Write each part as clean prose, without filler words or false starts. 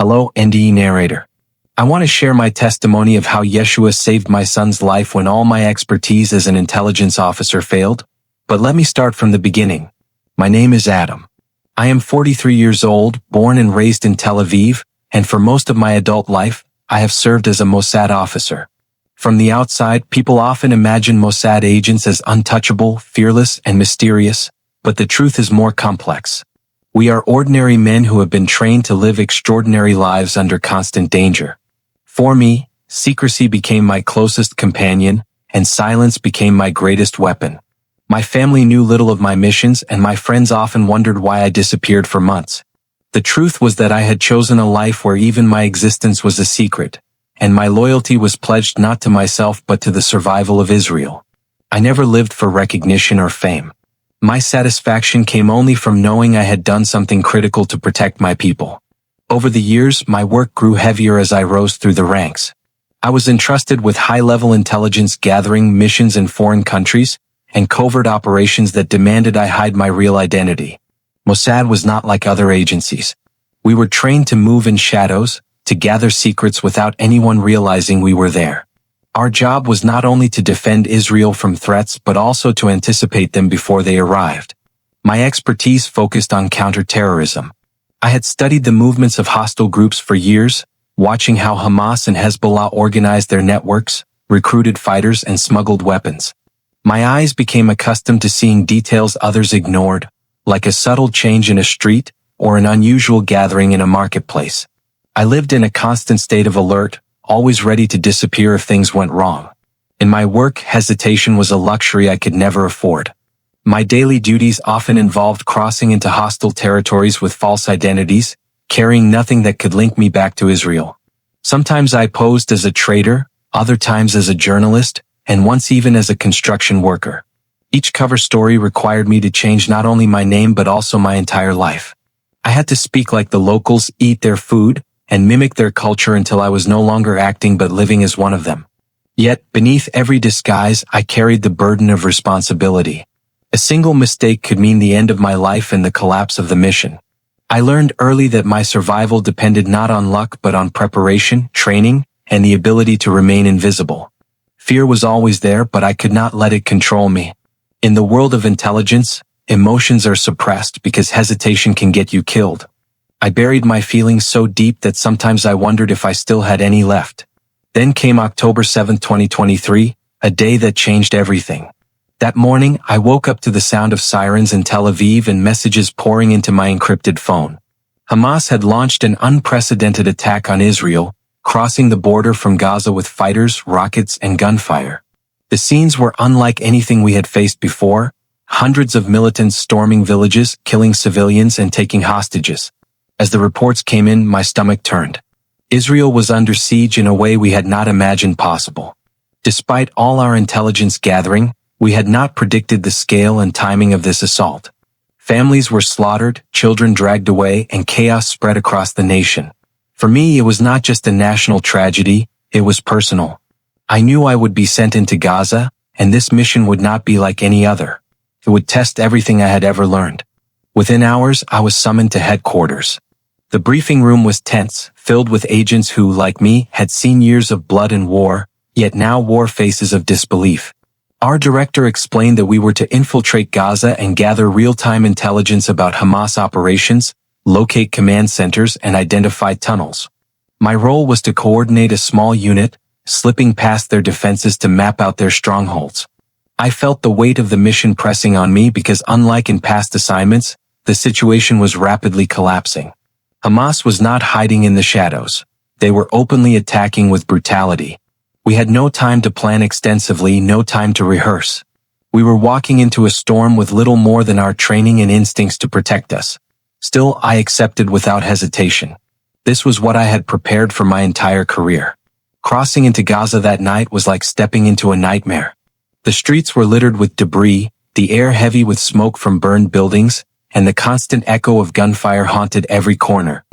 Hello, NDE narrator. I want to share my testimony of how Yeshua saved my son's life when all my expertise as an intelligence officer failed. But let me start from the beginning. My name is Adam. I am 43 years old, born and raised in Tel Aviv, and for most of my adult life, I have served as a Mossad officer. From the outside, people often imagine Mossad agents as untouchable, fearless, and mysterious, but the truth is more complex. We are ordinary men who have been trained to live extraordinary lives under constant danger. For me, secrecy became my closest companion, and silence became my greatest weapon. My family knew little of my missions, and my friends often wondered why I disappeared for months. The truth was that I had chosen a life where even my existence was a secret, and my loyalty was pledged not to myself but to the survival of Israel. I never lived for recognition or fame. My satisfaction came only from knowing I had done something critical to protect my people. Over the years, my work grew heavier as I rose through the ranks. I was entrusted with high-level intelligence gathering missions in foreign countries and covert operations that demanded I hide my real identity. Mossad was not like other agencies. We were trained to move in shadows, to gather secrets without anyone realizing we were there. Our job was not only to defend Israel from threats but also to anticipate them before they arrived. My expertise focused on counterterrorism. I had studied the movements of hostile groups for years, watching how Hamas and Hezbollah organized their networks, recruited fighters, and smuggled weapons. My eyes became accustomed to seeing details others ignored, like a subtle change in a street or an unusual gathering in a marketplace. I lived in a constant state of alert, always ready to disappear if things went wrong. In my work, hesitation was a luxury I could never afford. My daily duties often involved crossing into hostile territories with false identities, carrying nothing that could link me back to Israel. Sometimes I posed as a traitor, other times as a journalist, and once even as a construction worker. Each cover story required me to change not only my name but also my entire life. I had to speak like the locals, eat their food, and mimic their culture until I was no longer acting but living as one of them. Yet, beneath every disguise, I carried the burden of responsibility. A single mistake could mean the end of my life and the collapse of the mission. I learned early that my survival depended not on luck but on preparation, training, and the ability to remain invisible. Fear was always there, but I could not let it control me. In the world of intelligence, emotions are suppressed because hesitation can get you killed. I buried my feelings so deep that sometimes I wondered if I still had any left. Then came October 7, 2023, a day that changed everything. That morning, I woke up to the sound of sirens in Tel Aviv and messages pouring into my encrypted phone. Hamas had launched an unprecedented attack on Israel, crossing the border from Gaza with fighters, rockets, and gunfire. The scenes were unlike anything we had faced before, hundreds of militants storming villages, killing civilians, and taking hostages. As the reports came in, my stomach turned. Israel was under siege in a way we had not imagined possible. Despite all our intelligence gathering, we had not predicted the scale and timing of this assault. Families were slaughtered, children dragged away, and chaos spread across the nation. For me, it was not just a national tragedy, it was personal. I knew I would be sent into Gaza, and this mission would not be like any other. It would test everything I had ever learned. Within hours, I was summoned to headquarters. The briefing room was tense, filled with agents who, like me, had seen years of blood and war, yet now wore faces of disbelief. Our director explained that we were to infiltrate Gaza and gather real-time intelligence about Hamas operations, locate command centers, and identify tunnels. My role was to coordinate a small unit, slipping past their defenses to map out their strongholds. I felt the weight of the mission pressing on me because, unlike in past assignments, the situation was rapidly collapsing. Hamas was not hiding in the shadows. They were openly attacking with brutality. We had no time to plan extensively, no time to rehearse. We were walking into a storm with little more than our training and instincts to protect us. Still, I accepted without hesitation. This was what I had prepared for my entire career. Crossing into Gaza that night was like stepping into a nightmare. The streets were littered with debris, the air heavy with smoke from burned buildings, and the constant echo of gunfire haunted every corner.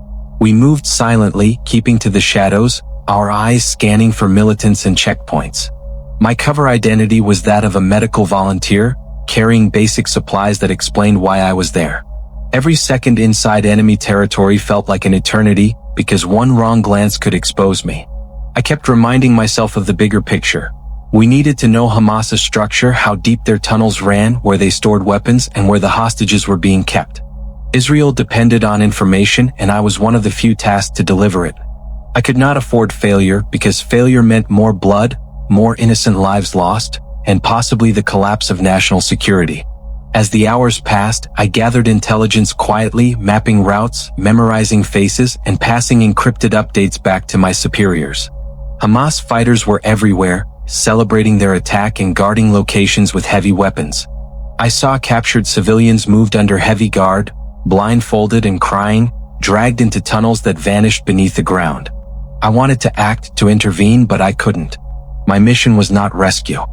We moved silently, keeping to the shadows, our eyes scanning for militants and checkpoints. My cover identity was that of a medical volunteer, carrying basic supplies that explained why I was there. Every second inside enemy territory felt like an eternity, because one wrong glance could expose me. I kept reminding myself of the bigger picture. We needed to know Hamas's structure, how deep their tunnels ran, where they stored weapons, and where the hostages were being kept. Israel depended on information, and I was one of the few tasked to deliver it. I could not afford failure, because failure meant more blood, more innocent lives lost, and possibly the collapse of national security. As the hours passed, I gathered intelligence quietly, mapping routes, memorizing faces, and passing encrypted updates back to my superiors. Hamas fighters were everywhere, celebrating their attack and guarding locations with heavy weapons. I saw captured civilians moved under heavy guard, blindfolded and crying, dragged into tunnels that vanished beneath the ground. I wanted to act, to intervene, but I couldn't. My mission was not rescue.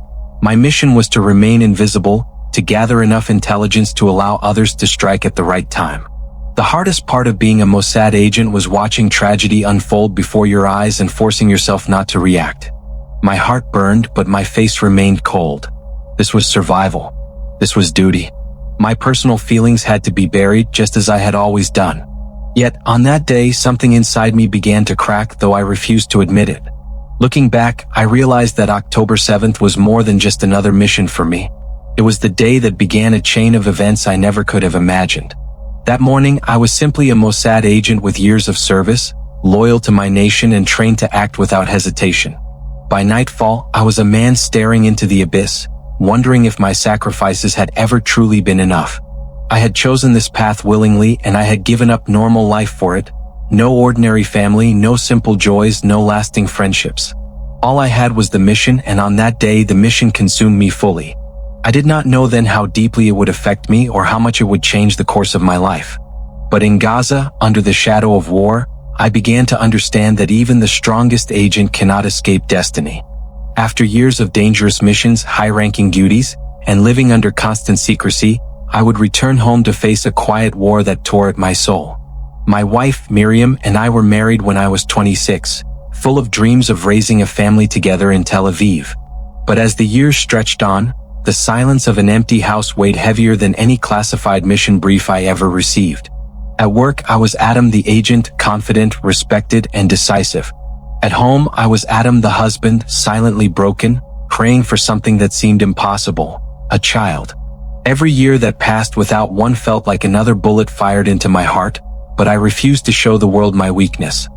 My mission was to remain invisible, to gather enough intelligence to allow others to strike at the right time. The hardest part of being a Mossad agent was watching tragedy unfold before your eyes and forcing yourself not to react. My heart burned, but my face remained cold. This was survival. This was duty. My personal feelings had to be buried, just as I had always done. Yet, on that day, something inside me began to crack, though I refused to admit it. Looking back, I realized that October 7th was more than just another mission for me. It was the day that began a chain of events I never could have imagined. That morning, I was simply a Mossad agent with years of service, loyal to my nation and trained to act without hesitation. By nightfall, I was a man staring into the abyss, wondering if my sacrifices had ever truly been enough. I had chosen this path willingly, and I had given up normal life for it. No ordinary family, no simple joys, no lasting friendships. All I had was the mission, and on that day, the mission consumed me fully. I did not know then how deeply it would affect me or how much it would change the course of my life. But in Gaza, under the shadow of war, I began to understand that even the strongest agent cannot escape destiny. After years of dangerous missions, high-ranking duties, and living under constant secrecy, I would return home to face a quiet war that tore at my soul. My wife, Miriam, and I were married when I was 26, full of dreams of raising a family together in Tel Aviv. But as the years stretched on, the silence of an empty house weighed heavier than any classified mission brief I ever received. At work, I was Adam the agent, confident, respected, and decisive. At home, I was Adam the husband, silently broken, praying for something that seemed impossible, a child. Every year that passed without one felt like another bullet fired into my heart, but I refused to show the world my weakness.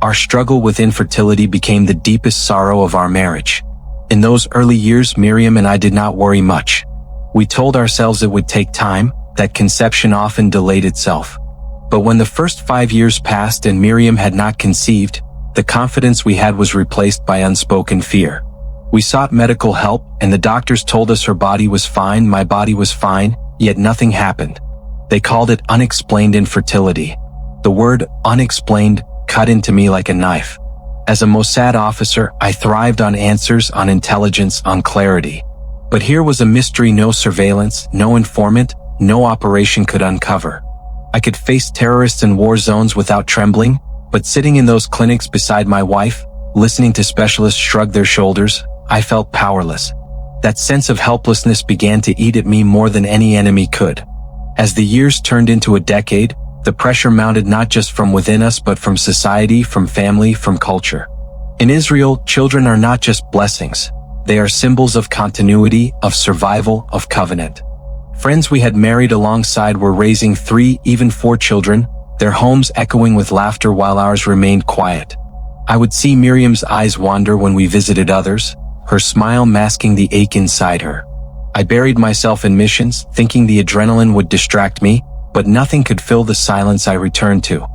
Our struggle with infertility became the deepest sorrow of our marriage. In those early years, Miriam and I did not worry much. We told ourselves it would take time, that conception often delayed itself. But when the first 5 years passed and Miriam had not conceived, the confidence we had was replaced by unspoken fear. We sought medical help, and the doctors told us her body was fine, my body was fine, yet nothing happened. They called it unexplained infertility. The word unexplained cut into me like a knife. As a Mossad officer, I thrived on answers, on intelligence, on clarity. But here was a mystery no surveillance, no informant, no operation could uncover. I could face terrorists in war zones without trembling, but sitting in those clinics beside my wife, listening to specialists shrug their shoulders, I felt powerless. That sense of helplessness began to eat at me more than any enemy could. As the years turned into a decade, the pressure mounted not just from within us but from society, from family, from culture. In Israel, children are not just blessings. They are symbols of continuity, of survival, of covenant. Friends we had married alongside were raising 3, even 4 children, their homes echoing with laughter while ours remained quiet. I would see Miriam's eyes wander when we visited others, her smile masking the ache inside her. I buried myself in missions, thinking the adrenaline would distract me, but nothing could fill the silence I returned to.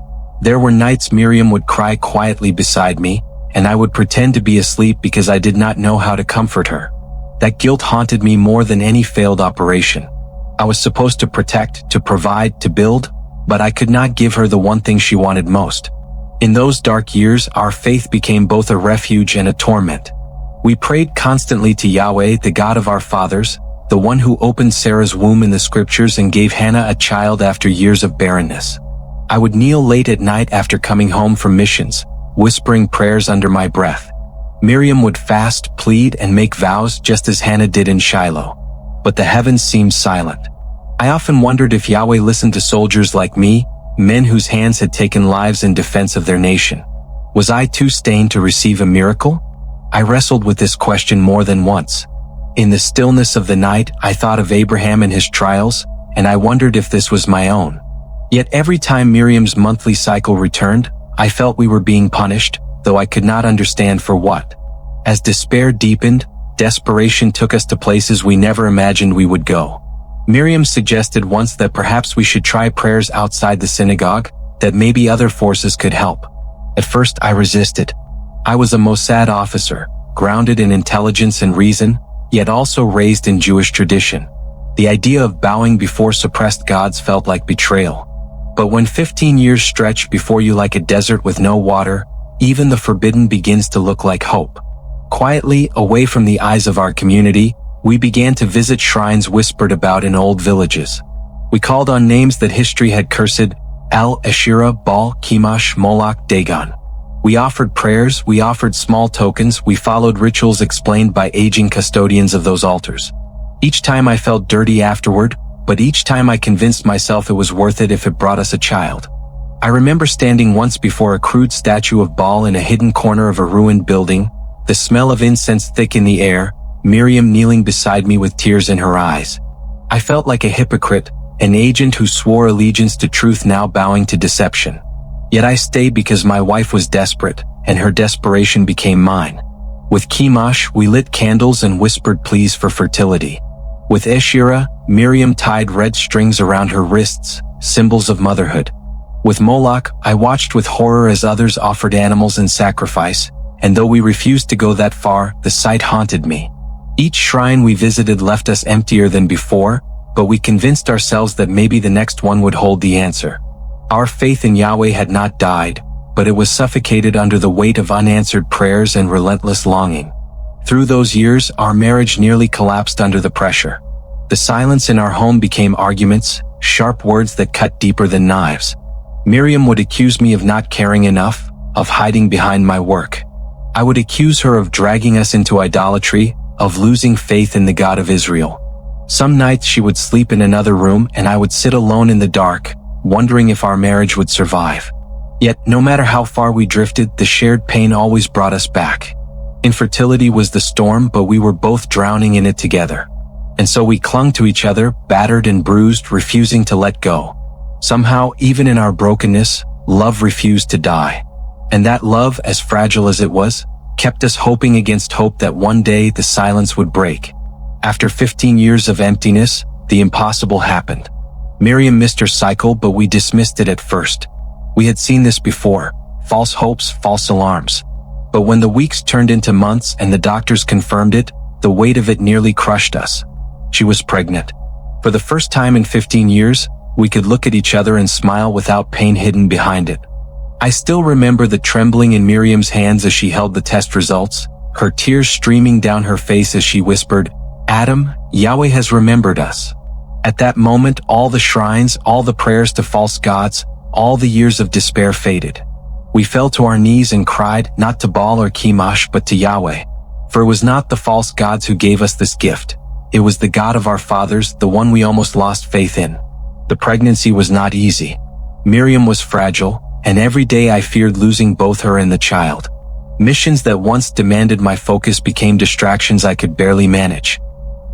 There were nights Miriam would cry quietly beside me, and I would pretend to be asleep because I did not know how to comfort her. That guilt haunted me more than any failed operation. I was supposed to protect, to provide, to build, but I could not give her the one thing she wanted most. In those dark years, our faith became both a refuge and a torment. We prayed constantly to Yahweh, the God of our fathers, the one who opened Sarah's womb in the scriptures and gave Hannah a child after years of barrenness. I would kneel late at night after coming home from missions, whispering prayers under my breath. Miriam would fast, plead, and make vows just as Hannah did in Shiloh. But the heavens seemed silent. I often wondered if Yahweh listened to soldiers like me, men whose hands had taken lives in defense of their nation. Was I too stained to receive a miracle? I wrestled with this question more than once. In the stillness of the night, I thought of Abraham and his trials, and I wondered if this was my own. Yet every time Miriam's monthly cycle returned, I felt we were being punished, though I could not understand for what. As despair deepened, desperation took us to places we never imagined we would go. Miriam suggested once that perhaps we should try prayers outside the synagogue, that maybe other forces could help. At first I resisted. I was a Mossad officer, grounded in intelligence and reason, yet also raised in Jewish tradition. The idea of bowing before suppressed gods felt like betrayal. But when 15 years stretch before you like a desert with no water, even the forbidden begins to look like hope. Quietly, away from the eyes of our community, we began to visit shrines whispered about in old villages. We called on names that history had cursed: El, Asherah, Baal, Chemosh, Moloch, Dagon. We offered prayers, we offered small tokens, we followed rituals explained by aging custodians of those altars. Each time I felt dirty afterward, but each time I convinced myself it was worth it if it brought us a child. I remember standing once before a crude statue of Baal in a hidden corner of a ruined building, the smell of incense thick in the air, Miriam kneeling beside me with tears in her eyes. I felt like a hypocrite, an agent who swore allegiance to truth now bowing to deception. Yet I stayed because my wife was desperate, and her desperation became mine. With Chemosh, we lit candles and whispered pleas for fertility. With Asherah, Miriam tied red strings around her wrists, symbols of motherhood. With Moloch, I watched with horror as others offered animals in sacrifice, and though we refused to go that far, the sight haunted me. Each shrine we visited left us emptier than before, but we convinced ourselves that maybe the next one would hold the answer. Our faith in Yahweh had not died, but it was suffocated under the weight of unanswered prayers and relentless longing. Through those years, our marriage nearly collapsed under the pressure. The silence in our home became arguments, sharp words that cut deeper than knives. Miriam would accuse me of not caring enough, of hiding behind my work. I would accuse her of dragging us into idolatry, of losing faith in the God of Israel. Some nights she would sleep in another room and I would sit alone in the dark, wondering if our marriage would survive. Yet, no matter how far we drifted, the shared pain always brought us back. Infertility was the storm, but we were both drowning in it together. And so we clung to each other, battered and bruised, refusing to let go. Somehow, even in our brokenness, love refused to die. And that love, as fragile as it was, kept us hoping against hope that one day the silence would break. After 15 years of emptiness, the impossible happened. Miriam missed her cycle, but we dismissed it at first. We had seen this before: false hopes, false alarms. But when the weeks turned into months and the doctors confirmed it, the weight of it nearly crushed us. She was pregnant. For the first time in 15 years, we could look at each other and smile without pain hidden behind it. I still remember the trembling in Miriam's hands as she held the test results, her tears streaming down her face as she whispered, "Adam, Yahweh has remembered us." At that moment, all the shrines, all the prayers to false gods, all the years of despair faded. We fell to our knees and cried, not to Baal or Chemosh, but to Yahweh. For it was not the false gods who gave us this gift. It was the God of our fathers, the one we almost lost faith in. The pregnancy was not easy. Miriam was fragile, and every day I feared losing both her and the child. Missions that once demanded my focus became distractions I could barely manage.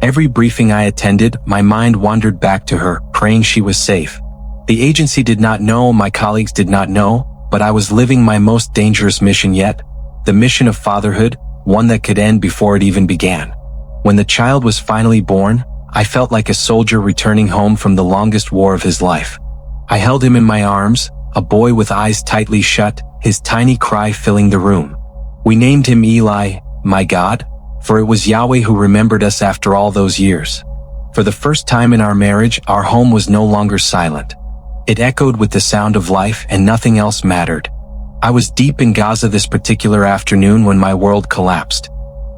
Every briefing I attended, my mind wandered back to her, praying she was safe. The agency did not know, my colleagues did not know, but I was living my most dangerous mission yet, the mission of fatherhood, one that could end before it even began. When the child was finally born, I felt like a soldier returning home from the longest war of his life. I held him in my arms, a boy with eyes tightly shut, his tiny cry filling the room. We named him Eli, my God, for it was Yahweh who remembered us after all those years. For the first time in our marriage, our home was no longer silent. It echoed with the sound of life, and nothing else mattered. I was deep in Gaza this particular afternoon when my world collapsed.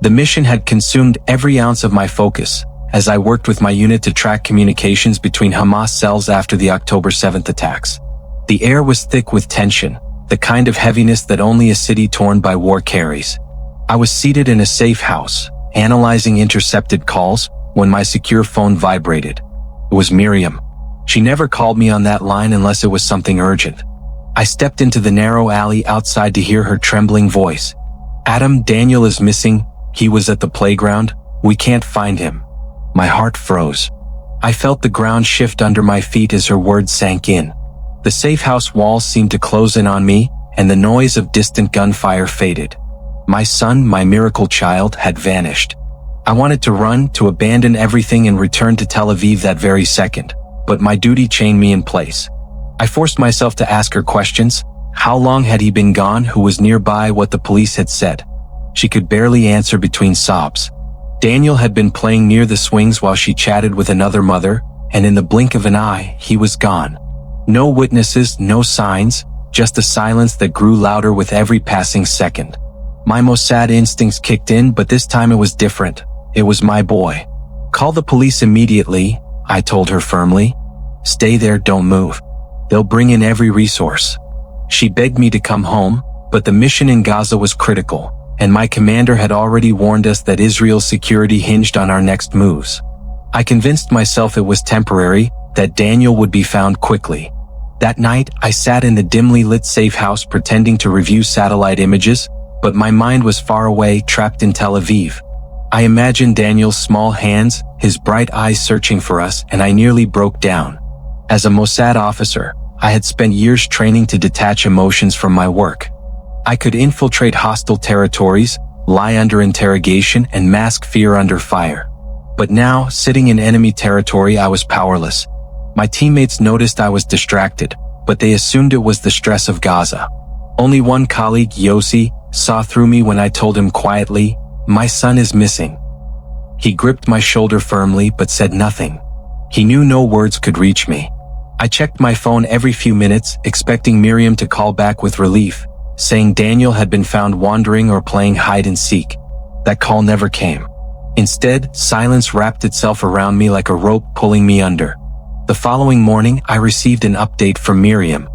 The mission had consumed every ounce of my focus, as I worked with my unit to track communications between Hamas cells after the October 7th attacks. The air was thick with tension, the kind of heaviness that only a city torn by war carries. I was seated in a safe house, analyzing intercepted calls, when my secure phone vibrated. It was Miriam. She never called me on that line unless it was something urgent. I stepped into the narrow alley outside to hear her trembling voice. Adam, Daniel is missing. He was at the playground. We can't find him. My heart froze. I felt the ground shift under my feet as her words sank in. The safe house walls seemed to close in on me, and the noise of distant gunfire faded. My son, my miracle child, had vanished. I wanted to run, to abandon everything and return to Tel Aviv that very second, but my duty chained me in place. I forced myself to ask her questions. How long had he been gone? Who was nearby? What the police had said? She could barely answer between sobs. Daniel had been playing near the swings while she chatted with another mother, and in the blink of an eye, he was gone. No witnesses, no signs, just a silence that grew louder with every passing second. My Mossad instincts kicked in, but this time it was different. It was my boy. Call the police immediately, I told her firmly. Stay there, don't move. They'll bring in every resource. She begged me to come home, but the mission in Gaza was critical, and my commander had already warned us that Israel's security hinged on our next moves. I convinced myself it was temporary, that Daniel would be found quickly. That night, I sat in the dimly lit safe house pretending to review satellite images, but my mind was far away, trapped in Tel Aviv. I imagined Daniel's small hands, his bright eyes searching for us, and I nearly broke down. As a Mossad officer, I had spent years training to detach emotions from my work. I could infiltrate hostile territories, lie under interrogation, and mask fear under fire. But now, sitting in enemy territory, I was powerless. My teammates noticed I was distracted, but they assumed it was the stress of Gaza. Only one colleague, Yossi, saw through me when I told him quietly, "My son is missing." He gripped my shoulder firmly but said nothing. He knew no words could reach me. I checked my phone every few minutes, expecting Miriam to call back with relief, saying Daniel had been found wandering or playing hide and seek. That call never came. Instead, silence wrapped itself around me like a rope pulling me under. The following morning, I received an update from Miriam.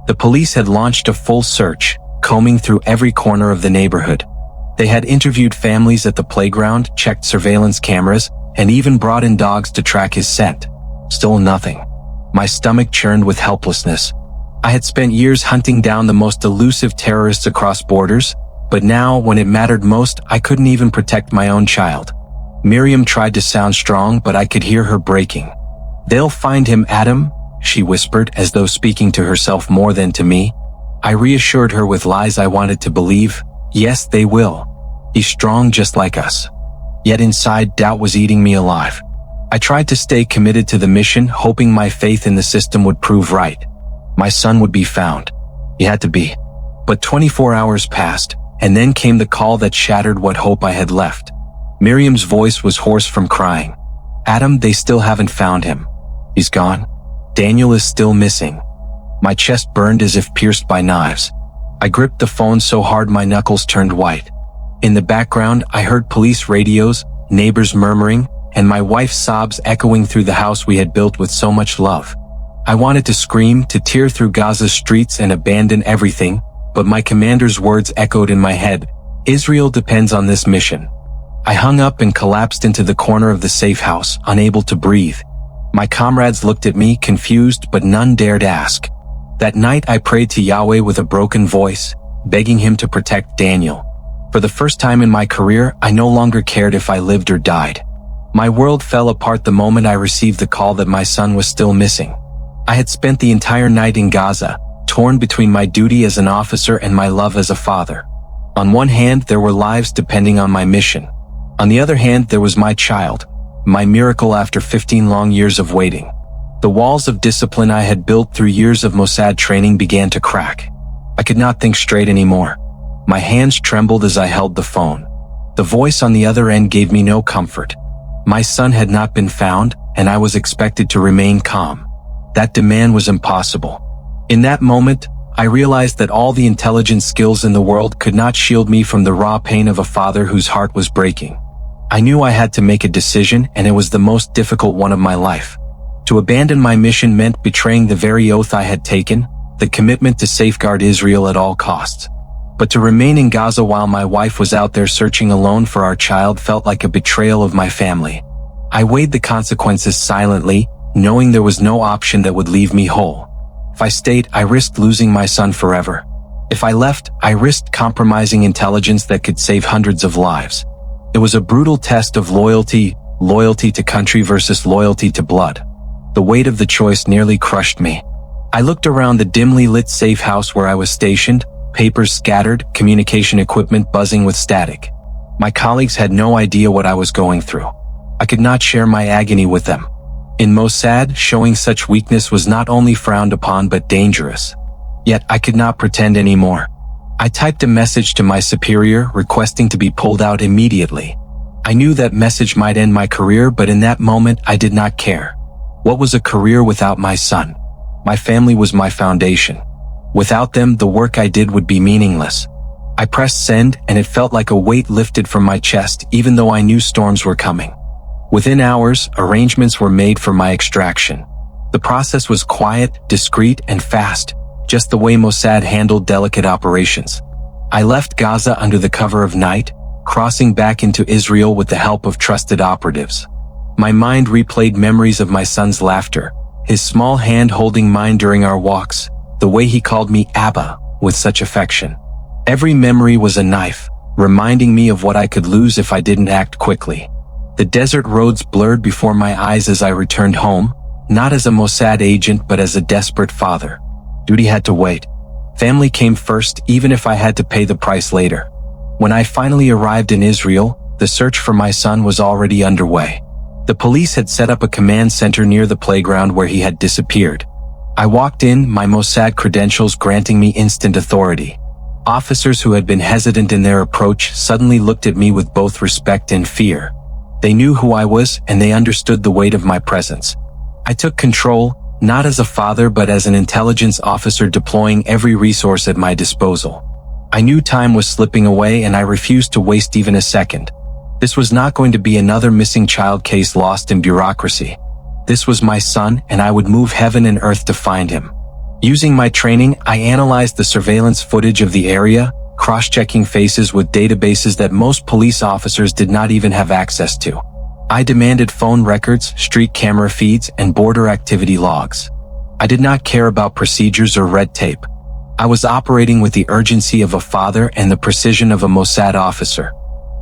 The police had launched a full search, combing through every corner of the neighborhood. They had interviewed families at the playground, checked surveillance cameras, and even brought in dogs to track his scent. Still nothing. My stomach churned with helplessness. I had spent years hunting down the most elusive terrorists across borders, but now, when it mattered most, I couldn't even protect my own child. Miriam tried to sound strong, but I could hear her breaking. "They'll find him, Adam," she whispered, as though speaking to herself more than to me. I reassured her with lies I wanted to believe. Yes, they will. He's strong just like us. Yet inside, doubt was eating me alive. I tried to stay committed to the mission, hoping my faith in the system would prove right. My son would be found. He had to be. But 24 hours passed, and then came the call that shattered what hope I had left. Miriam's voice was hoarse from crying. "Adam, they still haven't found him. He's gone. Daniel is still missing." My chest burned as if pierced by knives. I gripped the phone so hard my knuckles turned white. In the background, I heard police radios, neighbors murmuring, and my wife's sobs echoing through the house we had built with so much love. I wanted to scream, to tear through Gaza's streets and abandon everything, but my commander's words echoed in my head. Israel depends on this mission. I hung up and collapsed into the corner of the safe house, unable to breathe. My comrades looked at me, confused, but none dared ask. That night I prayed to Yahweh with a broken voice, begging him to protect Daniel. For the first time in my career, I no longer cared if I lived or died. My world fell apart the moment I received the call that my son was still missing. I had spent the entire night in Gaza, torn between my duty as an officer and my love as a father. On one hand, there were lives depending on my mission. On the other hand, there was my child, my miracle after 15 long years of waiting. The walls of discipline I had built through years of Mossad training began to crack. I could not think straight anymore. My hands trembled as I held the phone. The voice on the other end gave me no comfort. My son had not been found, and I was expected to remain calm. That demand was impossible. In that moment, I realized that all the intelligence skills in the world could not shield me from the raw pain of a father whose heart was breaking. I knew I had to make a decision, and it was the most difficult one of my life. To abandon my mission meant betraying the very oath I had taken, the commitment to safeguard Israel at all costs. But to remain in Gaza while my wife was out there searching alone for our child felt like a betrayal of my family. I weighed the consequences silently, knowing there was no option that would leave me whole. If I stayed, I risked losing my son forever. If I left, I risked compromising intelligence that could save hundreds of lives. It was a brutal test of loyalty to country versus loyalty to blood. The weight of the choice nearly crushed me. I looked around the dimly lit safe house where I was stationed, papers scattered, communication equipment buzzing with static. My colleagues had no idea what I was going through. I could not share my agony with them. In Mossad, showing such weakness was not only frowned upon but dangerous. Yet I could not pretend anymore. I typed a message to my superior requesting to be pulled out immediately. I knew that message might end my career, but in that moment I did not care. What was a career without my son? My family was my foundation. Without them, the work I did would be meaningless. I pressed send, and it felt like a weight lifted from my chest, even though I knew storms were coming. Within hours, arrangements were made for my extraction. The process was quiet, discreet, and fast, just the way Mossad handled delicate operations. I left Gaza under the cover of night, crossing back into Israel with the help of trusted operatives. My mind replayed memories of my son's laughter, his small hand holding mine during our walks, the way he called me Abba with such affection. Every memory was a knife, reminding me of what I could lose if I didn't act quickly. The desert roads blurred before my eyes as I returned home, not as a Mossad agent but as a desperate father. Duty had to wait. Family came first, even if I had to pay the price later. When I finally arrived in Israel, the search for my son was already underway. The police had set up a command center near the playground where he had disappeared. I walked in, my Mossad credentials granting me instant authority. Officers who had been hesitant in their approach suddenly looked at me with both respect and fear. They knew who I was, and they understood the weight of my presence. I took control, not as a father but as an intelligence officer deploying every resource at my disposal. I knew time was slipping away and I refused to waste even a second. This was not going to be another missing child case lost in bureaucracy. This was my son, and I would move heaven and earth to find him. Using my training, I analyzed the surveillance footage of the area, cross-checking faces with databases that most police officers did not even have access to. I demanded phone records, street camera feeds, and border activity logs. I did not care about procedures or red tape. I was operating with the urgency of a father and the precision of a Mossad officer.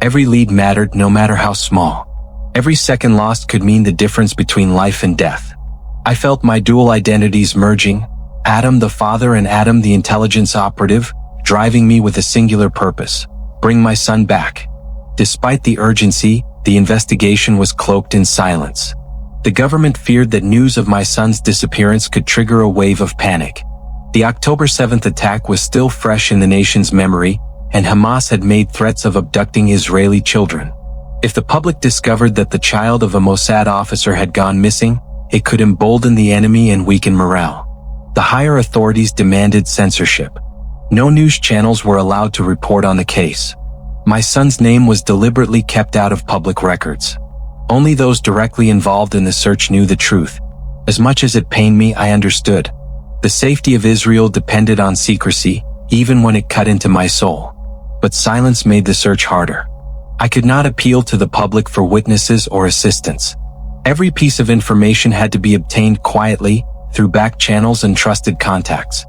Every lead mattered, no matter how small. Every second lost could mean the difference between life and death. I felt my dual identities merging, Adam the father and Adam the intelligence operative, driving me with a singular purpose: bring my son back. Despite the urgency, the investigation was cloaked in silence. The government feared that news of my son's disappearance could trigger a wave of panic. The October 7th attack was still fresh in the nation's memory, and Hamas had made threats of abducting Israeli children. If the public discovered that the child of a Mossad officer had gone missing, it could embolden the enemy and weaken morale. The higher authorities demanded censorship. No news channels were allowed to report on the case. My son's name was deliberately kept out of public records. Only those directly involved in the search knew the truth. As much as it pained me, I understood. The safety of Israel depended on secrecy, even when it cut into my soul. But silence made the search harder. I could not appeal to the public for witnesses or assistance. Every piece of information had to be obtained quietly, through back channels and trusted contacts.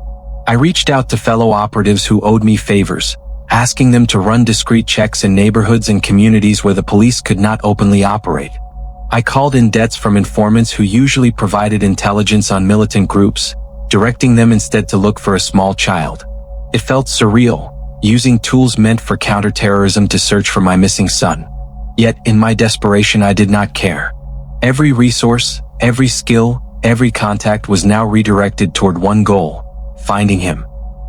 I reached out to fellow operatives who owed me favors, asking them to run discreet checks in neighborhoods and communities where the police could not openly operate. I called in debts from informants who usually provided intelligence on militant groups, directing them instead to look for a small child. It felt surreal, using tools meant for counterterrorism to search for my missing son. Yet, in my desperation, I did not care. Every resource, every skill, every contact was now redirected toward one goal: finding him.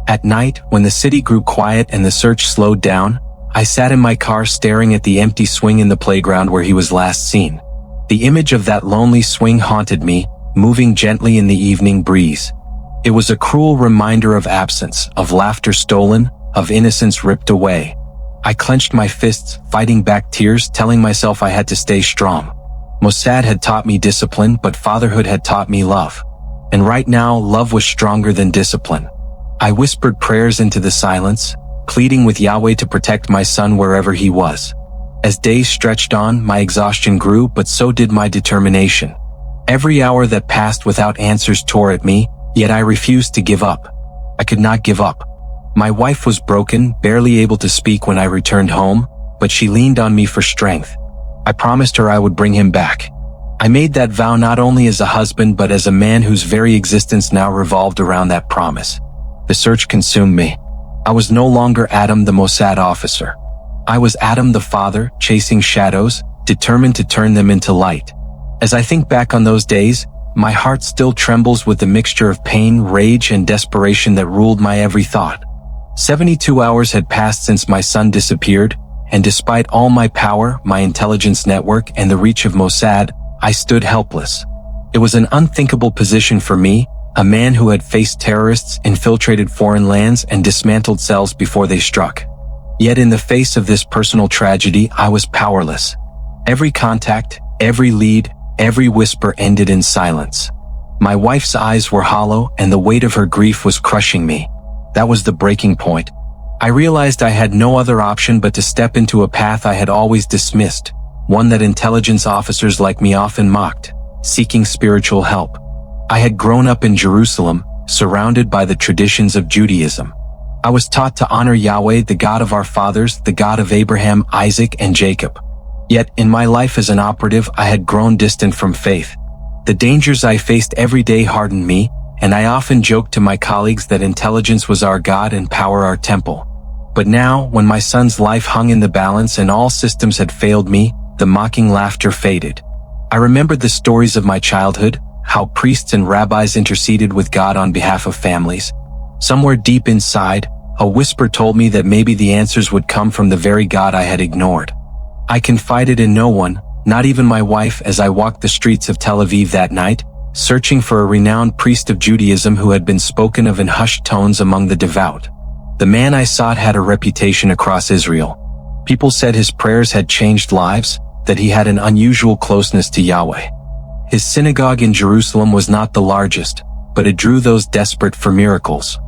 At night, when the city grew quiet and the search slowed down, I sat in my car staring at the empty swing in the playground where he was last seen. The image of that lonely swing haunted me, moving gently in the evening breeze. It was a cruel reminder of absence, of laughter stolen, of innocence ripped away. I clenched my fists, fighting back tears, telling myself I had to stay strong. Mossad had taught me discipline, but fatherhood had taught me love. And right now, love was stronger than discipline. I whispered prayers into the silence, pleading with Yahweh to protect my son wherever he was. As days stretched on, my exhaustion grew, but so did my determination. Every hour that passed without answers tore at me, yet I refused to give up. I could not give up. My wife was broken, barely able to speak when I returned home, but she leaned on me for strength. I promised her I would bring him back. I made that vow not only as a husband but as a man whose very existence now revolved around that promise. The search consumed me. I was no longer Adam the Mossad officer. I was Adam the father, chasing shadows, determined to turn them into light. As I think back on those days, my heart still trembles with the mixture of pain, rage, and desperation that ruled my every thought. 72 hours had passed since my son disappeared, and despite all my power, my intelligence network, and the reach of Mossad, I stood helpless. It was an unthinkable position for me, a man who had faced terrorists, infiltrated foreign lands, and dismantled cells before they struck. Yet in the face of this personal tragedy, I was powerless. Every contact, every lead, every whisper ended in silence. My wife's eyes were hollow, and the weight of her grief was crushing me. That was the breaking point. I realized I had no other option but to step into a path I had always dismissed, one that intelligence officers like me often mocked, seeking spiritual help. I had grown up in Jerusalem, surrounded by the traditions of Judaism. I was taught to honor Yahweh, the God of our fathers, the God of Abraham, Isaac, and Jacob. Yet, in my life as an operative, I had grown distant from faith. The dangers I faced every day hardened me, and I often joked to my colleagues that intelligence was our God and power our temple. But now, when my son's life hung in the balance and all systems had failed me, the mocking laughter faded. I remembered the stories of my childhood, how priests and rabbis interceded with God on behalf of families. Somewhere deep inside, a whisper told me that maybe the answers would come from the very God I had ignored. I confided in no one, not even my wife, as I walked the streets of Tel Aviv that night, searching for a renowned priest of Judaism who had been spoken of in hushed tones among the devout. The man I sought had a reputation across Israel. People said his prayers had changed lives, that he had an unusual closeness to Yahweh. His synagogue in Jerusalem was not the largest, but it drew those desperate for miracles.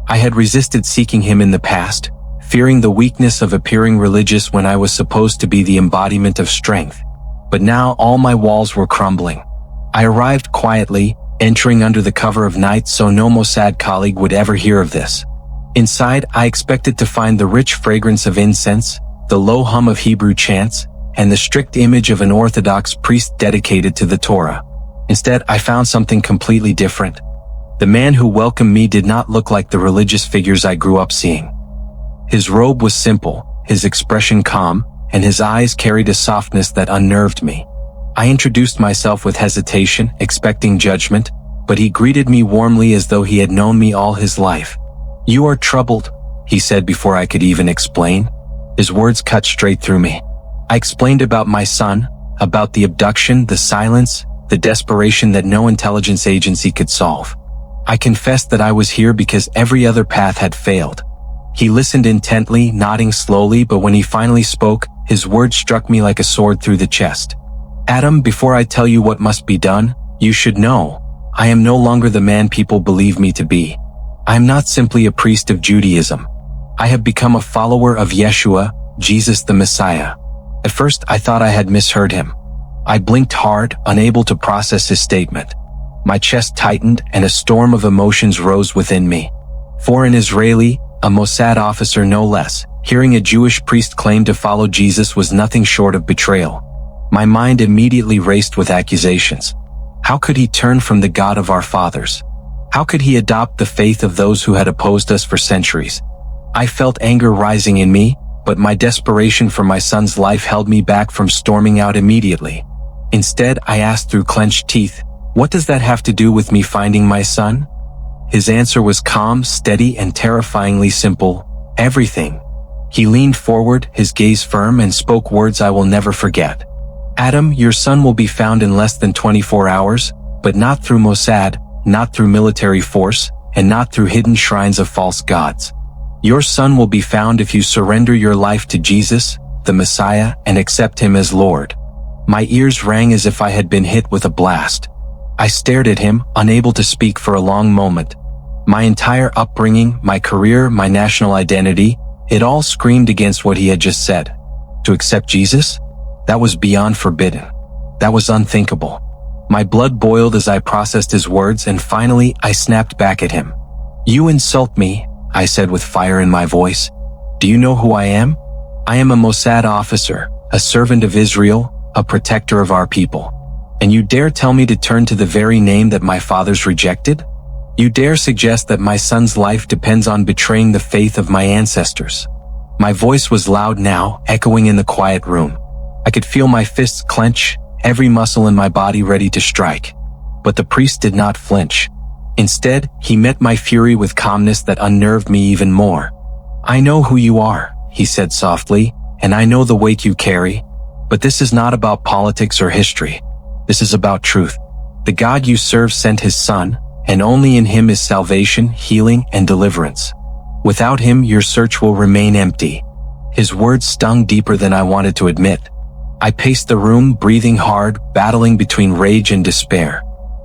I had resisted seeking him in the past, fearing the weakness of appearing religious when I was supposed to be the embodiment of strength. But now all my walls were crumbling. I arrived quietly, entering under the cover of night so no Mossad colleague would ever hear of this. Inside, I expected to find the rich fragrance of incense, the low hum of Hebrew chants, and the strict image of an Orthodox priest dedicated to the Torah. Instead, I found something completely different. The man who welcomed me did not look like the religious figures I grew up seeing. His robe was simple, his expression calm, and his eyes carried a softness that unnerved me. I introduced myself with hesitation, expecting judgment, but he greeted me warmly as though he had known me all his life. "You are troubled," he said before I could even explain. His words cut straight through me. I explained about my son, about the abduction, the silence, the desperation that no intelligence agency could solve. I confessed that I was here because every other path had failed. He listened intently, nodding slowly, but when he finally spoke, his words struck me like a sword through the chest. "Adam, before I tell you what must be done, you should know, I am no longer the man people believe me to be. I am not simply a priest of Judaism. I have become a follower of Yeshua, Jesus the Messiah." At first, I thought I had misheard him. I blinked hard, unable to process his statement. My chest tightened and a storm of emotions rose within me. For an Israeli, a Mossad officer no less, hearing a Jewish priest claim to follow Jesus was nothing short of betrayal. My mind immediately raced with accusations. How could he turn from the God of our fathers? How could he adopt the faith of those who had opposed us for centuries? I felt anger rising in me, but my desperation for my son's life held me back from storming out immediately. Instead, I asked through clenched teeth, "What does that have to do with me finding my son?" His answer was calm, steady, and terrifyingly simple. "Everything." He leaned forward, his gaze firm, and spoke words I will never forget. "Adam, your son will be found in less than 24 hours, but not through Mossad, not through military force, and not through hidden shrines of false gods. Your son will be found if you surrender your life to Jesus, the Messiah, and accept him as Lord." My ears rang as if I had been hit with a blast. I stared at him, unable to speak for a long moment. My entire upbringing, my career, my national identity, it all screamed against what he had just said. To accept Jesus? That was beyond forbidden. That was unthinkable. My blood boiled as I processed his words, and finally I snapped back at him. "You insult me," I said with fire in my voice. "Do you know who I am? I am a Mossad officer, a servant of Israel, a protector of our people. And you dare tell me to turn to the very name that my fathers rejected? You dare suggest that my son's life depends on betraying the faith of my ancestors." My voice was loud now, echoing in the quiet room. I could feel my fists clench, every muscle in my body ready to strike. But the priest did not flinch. Instead, he met my fury with calmness that unnerved me even more. "I know who you are," he said softly, "and I know the weight you carry. But this is not about politics or history. This is about truth. The God you serve sent his son, and only in him is salvation, healing, and deliverance. Without him, your search will remain empty." His words stung deeper than I wanted to admit. I paced the room, breathing hard, battling between rage and despair.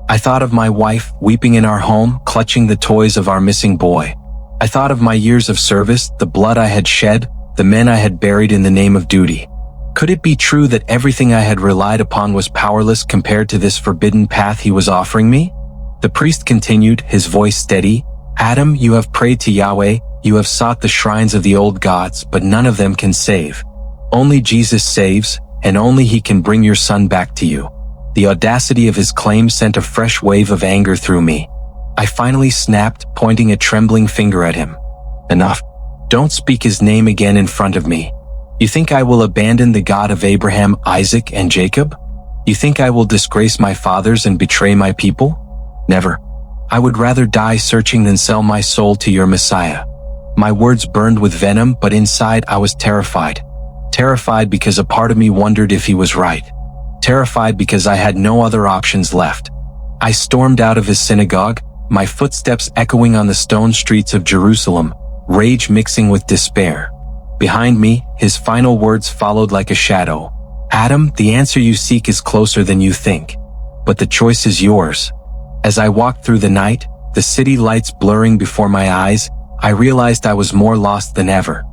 I thought of my wife, weeping in our home, clutching the toys of our missing boy. I thought of my years of service, the blood I had shed, the men I had buried in the name of duty. Could it be true that everything I had relied upon was powerless compared to this forbidden path he was offering me? The priest continued, his voice steady. "Adam, you have prayed to Yahweh, you have sought the shrines of the old gods, but none of them can save. Only Jesus saves, and only he can bring your son back to you." The audacity of his claim sent a fresh wave of anger through me. I finally snapped, pointing a trembling finger at him. "Enough. Don't speak his name again in front of me. You think I will abandon the God of Abraham, Isaac, and Jacob? You think I will disgrace my fathers and betray my people? Never. I would rather die searching than sell my soul to your Messiah." My words burned with venom, but inside I was terrified. Terrified because a part of me wondered if he was right. Terrified because I had no other options left. I stormed out of his synagogue, my footsteps echoing on the stone streets of Jerusalem, rage mixing with despair. Behind me, his final words followed like a shadow. "Adam, the answer you seek is closer than you think. But the choice is yours." As I walked through the night, the city lights blurring before my eyes, I realized I was more lost than ever.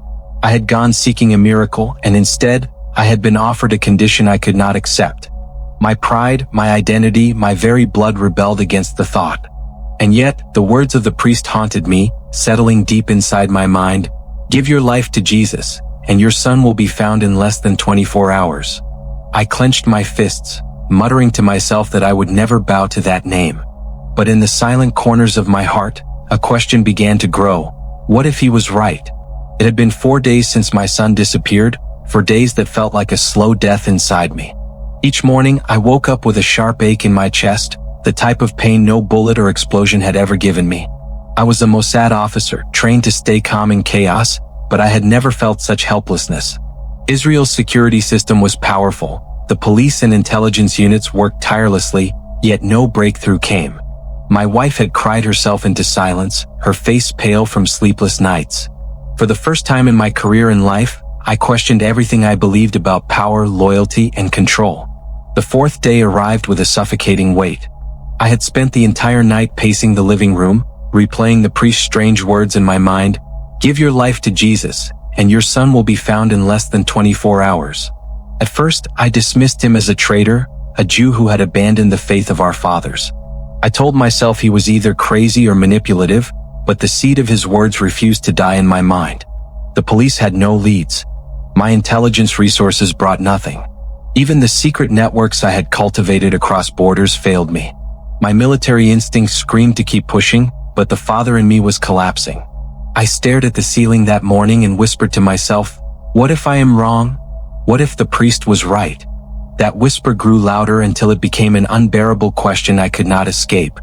I had gone seeking a miracle, and instead, I had been offered a condition I could not accept. My pride, my identity, my very blood rebelled against the thought. And yet, the words of the priest haunted me, settling deep inside my mind. "Give your life to Jesus, and your son will be found in less than 24 hours. I clenched my fists, muttering to myself that I would never bow to that name. But in the silent corners of my heart, a question began to grow. What if he was right? It had been 4 days since my son disappeared, 4 days that felt like a slow death inside me. Each morning, I woke up with a sharp ache in my chest, the type of pain no bullet or explosion had ever given me. I was a Mossad officer, trained to stay calm in chaos, but I had never felt such helplessness. Israel's security system was powerful. The police and intelligence units worked tirelessly, yet no breakthrough came. My wife had cried herself into silence, her face pale from sleepless nights. For the first time in my career and life, I questioned everything I believed about power, loyalty, and control. The 4th day arrived with a suffocating weight. I had spent the entire night pacing the living room, replaying the priest's strange words in my mind. "Give your life to Jesus, and your son will be found in less than 24 hours. At first, I dismissed him as a traitor, a Jew who had abandoned the faith of our fathers. I told myself he was either crazy or manipulative, but the seed of his words refused to die in my mind. The police had no leads. My intelligence resources brought nothing. Even the secret networks I had cultivated across borders failed me. My military instincts screamed to keep pushing, but the father in me was collapsing. I stared at the ceiling that morning and whispered to myself, "What if I am wrong? What if the priest was right?" That whisper grew louder until it became an unbearable question I could not escape.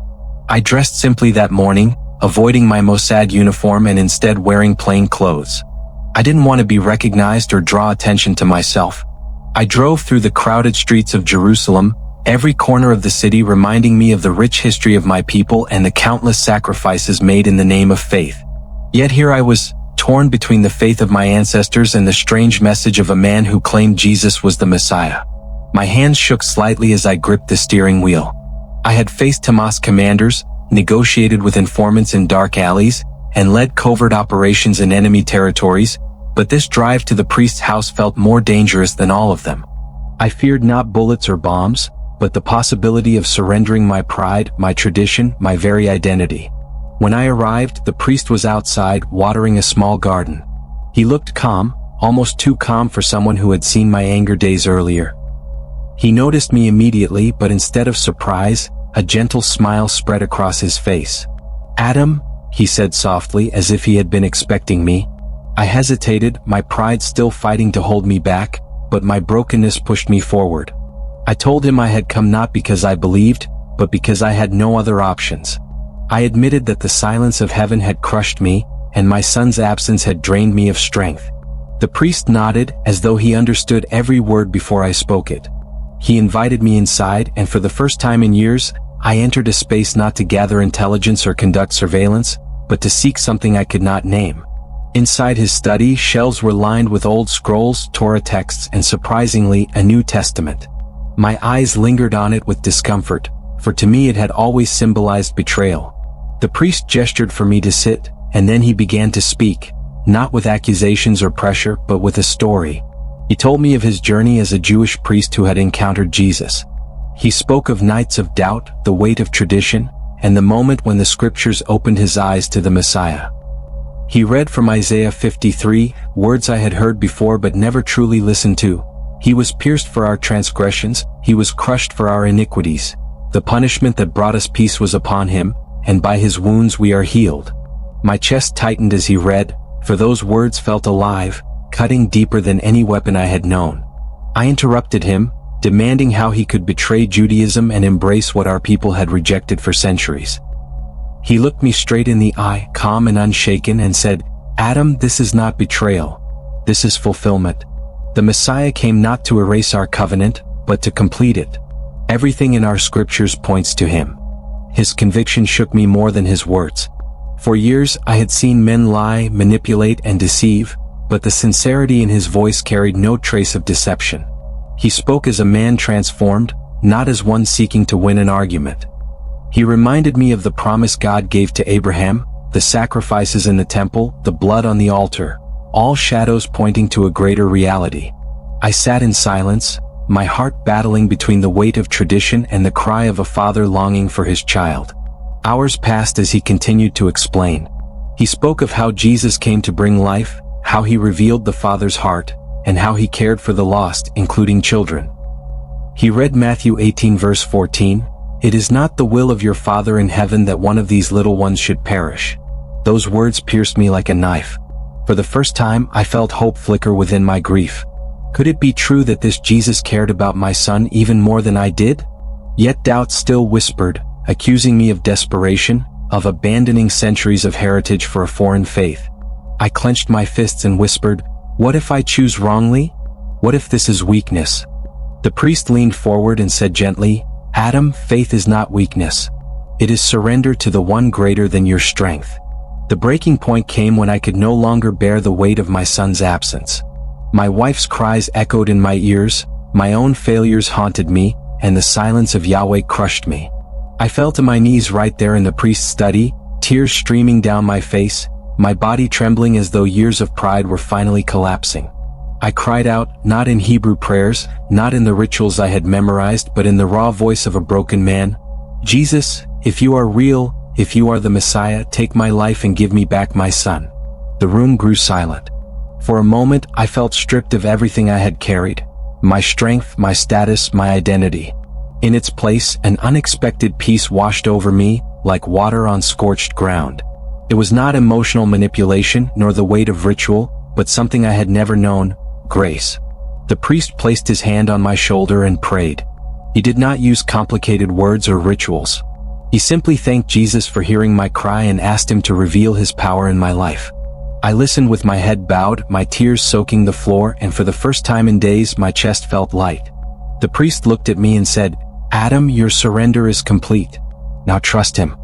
I dressed simply that morning, avoiding my Mossad uniform and instead wearing plain clothes. I didn't want to be recognized or draw attention to myself. I drove through the crowded streets of Jerusalem, every corner of the city reminding me of the rich history of my people and the countless sacrifices made in the name of faith. Yet here I was, torn between the faith of my ancestors and the strange message of a man who claimed Jesus was the Messiah. My hands shook slightly as I gripped the steering wheel. I had faced Hamas commanders, negotiated with informants in dark alleys, and led covert operations in enemy territories, but this drive to the priest's house felt more dangerous than all of them. I feared not bullets or bombs, but the possibility of surrendering my pride, my tradition, my very identity. When I arrived, the priest was outside, watering a small garden. He looked calm, almost too calm for someone who had seen my anger days earlier. He noticed me immediately, but instead of surprise, a gentle smile spread across his face. "Adam," he said softly, as if he had been expecting me. I hesitated, my pride still fighting to hold me back, but my brokenness pushed me forward. I told him I had come not because I believed, but because I had no other options. I admitted that the silence of heaven had crushed me, and my son's absence had drained me of strength. The priest nodded, as though he understood every word before I spoke it. He invited me inside, and for the first time in years, I entered a space not to gather intelligence or conduct surveillance, but to seek something I could not name. Inside his study, shelves were lined with old scrolls, Torah texts, and surprisingly, a New Testament. My eyes lingered on it with discomfort, for to me it had always symbolized betrayal. The priest gestured for me to sit, and then he began to speak, not with accusations or pressure, but with a story. He told me of his journey as a Jewish priest who had encountered Jesus. He spoke of nights of doubt, the weight of tradition, and the moment when the scriptures opened his eyes to the Messiah. He read from Isaiah 53, words I had heard before but never truly listened to. He was pierced for our transgressions, he was crushed for our iniquities. The punishment that brought us peace was upon him, and by his wounds we are healed. My chest tightened as he read, for those words felt alive, cutting deeper than any weapon I had known. I interrupted him, demanding how he could betray Judaism and embrace what our people had rejected for centuries. He looked me straight in the eye, calm and unshaken, and said, "Adam, this is not betrayal. This is fulfillment. The Messiah came not to erase our covenant, but to complete it. Everything in our scriptures points to him." His conviction shook me more than his words. For years, I had seen men lie, manipulate, and deceive, but the sincerity in his voice carried no trace of deception. He spoke as a man transformed, not as one seeking to win an argument. He reminded me of the promise God gave to Abraham, the sacrifices in the temple, the blood on the altar, all shadows pointing to a greater reality. I sat in silence, my heart battling between the weight of tradition and the cry of a father longing for his child. Hours passed as he continued to explain. He spoke of how Jesus came to bring life, how he revealed the Father's heart, and how he cared for the lost, including children. He read Matthew 18 verse 14, "It is not the will of your Father in heaven that one of these little ones should perish." Those words pierced me like a knife. For the first time, I felt hope flicker within my grief. Could it be true that this Jesus cared about my son even more than I did? Yet doubt still whispered, accusing me of desperation, of abandoning centuries of heritage for a foreign faith. I clenched my fists and whispered, "What if I choose wrongly? What if this is weakness?" The priest leaned forward and said gently, "Adam, faith is not weakness. It is surrender to the one greater than your strength." The breaking point came when I could no longer bear the weight of my son's absence. My wife's cries echoed in my ears, my own failures haunted me, and the silence of Yahweh crushed me. I fell to my knees right there in the priest's study, tears streaming down my face, my body trembling as though years of pride were finally collapsing. I cried out, not in Hebrew prayers, not in the rituals I had memorized, but in the raw voice of a broken man, "Jesus, if you are real, if you are the Messiah, take my life and give me back my son." The room grew silent. For a moment, I felt stripped of everything I had carried, my strength, my status, my identity. In its place, an unexpected peace washed over me, like water on scorched ground. It was not emotional manipulation, nor the weight of ritual, but something I had never known, grace. The priest placed his hand on my shoulder and prayed. He did not use complicated words or rituals. He simply thanked Jesus for hearing my cry and asked him to reveal his power in my life. I listened with my head bowed, my tears soaking the floor, and for the first time in days my chest felt light. The priest looked at me and said, "Adam, your surrender is complete. Now trust him.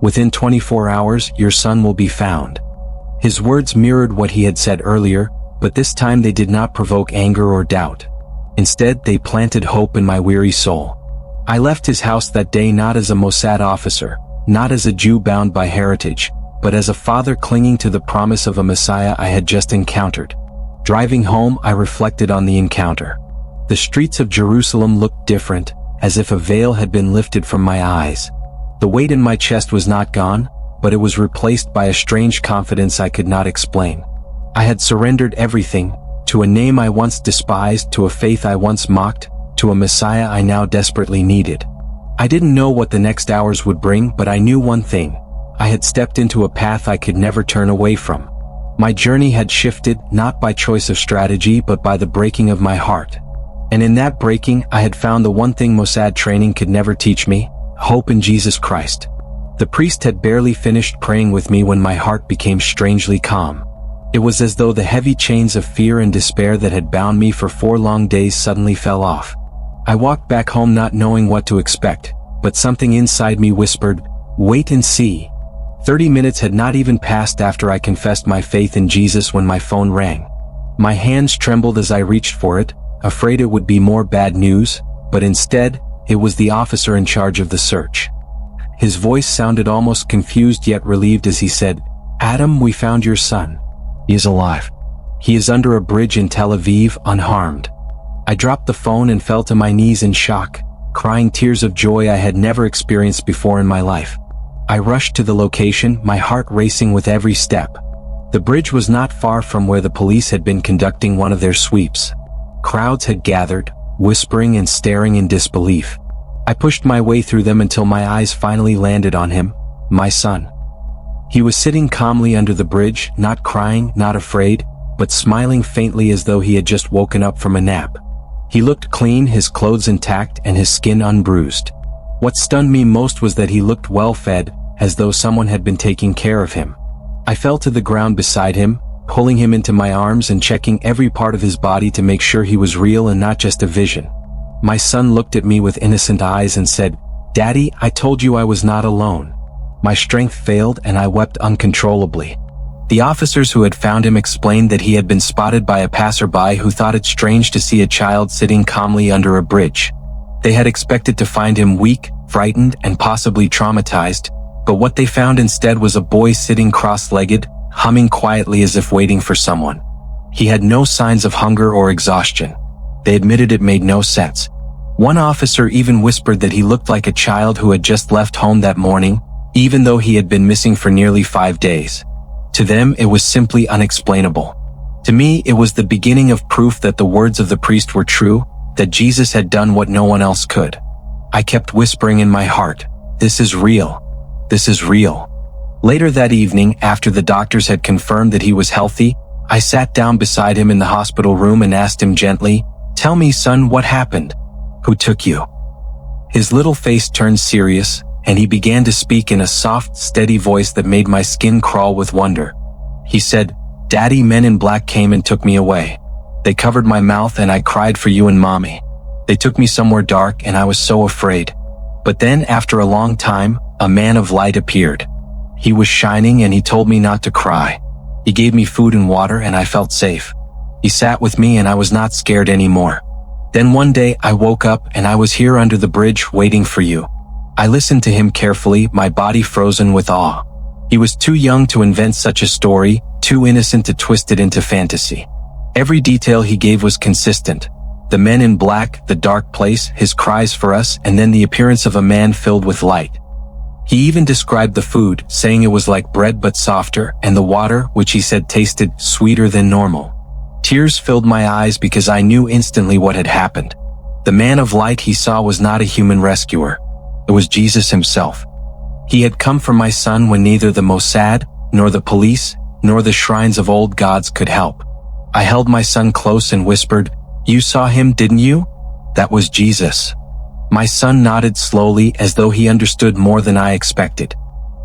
Within 24 hours, your son will be found." His words mirrored what he had said earlier, but this time they did not provoke anger or doubt. Instead, they planted hope in my weary soul. I left his house that day not as a Mossad officer, not as a Jew bound by heritage, but as a father clinging to the promise of a Messiah I had just encountered. Driving home, I reflected on the encounter. The streets of Jerusalem looked different, as if a veil had been lifted from my eyes. The weight in my chest was not gone, but it was replaced by a strange confidence I could not explain. I had surrendered everything, to a name I once despised, to a faith I once mocked, to a Messiah I now desperately needed. I didn't know what the next hours would bring, but I knew one thing. I had stepped into a path I could never turn away from. My journey had shifted, not by choice of strategy, but by the breaking of my heart. And in that breaking, I had found the one thing Mossad training could never teach me: hope in Jesus Christ. The priest had barely finished praying with me when my heart became strangely calm. It was as though the heavy chains of fear and despair that had bound me for 4 long days suddenly fell off. I walked back home not knowing what to expect, but something inside me whispered, "Wait and see." 30 minutes had not even passed after I confessed my faith in Jesus when my phone rang. My hands trembled as I reached for it, afraid it would be more bad news, but instead, it was the officer in charge of the search. His voice sounded almost confused yet relieved as he said, "Adam, we found your son. He is alive. He is under a bridge in Tel Aviv, unharmed." I dropped the phone and fell to my knees in shock, crying tears of joy I had never experienced before in my life. I rushed to the location, my heart racing with every step. The bridge was not far from where the police had been conducting one of their sweeps. Crowds had gathered, whispering and staring in disbelief. I pushed my way through them until my eyes finally landed on him, my son. He was sitting calmly under the bridge, not crying, not afraid, but smiling faintly as though he had just woken up from a nap. He looked clean, his clothes intact and his skin unbruised. What stunned me most was that he looked well-fed, as though someone had been taking care of him. I fell to the ground beside him, pulling him into my arms and checking every part of his body to make sure he was real and not just a vision. My son looked at me with innocent eyes and said, "Daddy, I told you I was not alone." My strength failed and I wept uncontrollably. The officers who had found him explained that he had been spotted by a passerby who thought it strange to see a child sitting calmly under a bridge. They had expected to find him weak, frightened, and possibly traumatized, but what they found instead was a boy sitting cross-legged, humming quietly as if waiting for someone. He had no signs of hunger or exhaustion. They admitted it made no sense. One officer even whispered that he looked like a child who had just left home that morning, even though he had been missing for nearly 5 days. To them, it was simply unexplainable. To me, it was the beginning of proof that the words of the priest were true, that Jesus had done what no one else could. I kept whispering in my heart, "This is real. This is real." Later that evening, after the doctors had confirmed that he was healthy, I sat down beside him in the hospital room and asked him gently, "Tell me, son, what happened? Who took you?" His little face turned serious, and he began to speak in a soft, steady voice that made my skin crawl with wonder. He said, "Daddy, men in black came and took me away. They covered my mouth and I cried for you and mommy. They took me somewhere dark and I was so afraid. But then, after a long time, a man of light appeared. He was shining and he told me not to cry. He gave me food and water and I felt safe. He sat with me and I was not scared anymore. Then one day I woke up and I was here under the bridge waiting for you." I listened to him carefully, my body frozen with awe. He was too young to invent such a story, too innocent to twist it into fantasy. Every detail he gave was consistent. The men in black, the dark place, his cries for us, and then the appearance of a man filled with light. He even described the food, saying it was like bread but softer, and the water, which he said tasted sweeter than normal. Tears filled my eyes because I knew instantly what had happened. The man of light he saw was not a human rescuer. It was Jesus himself. He had come for my son when neither the Mossad, nor the police, nor the shrines of old gods could help. I held my son close and whispered, "You saw him, didn't you? That was Jesus." My son nodded slowly as though he understood more than I expected.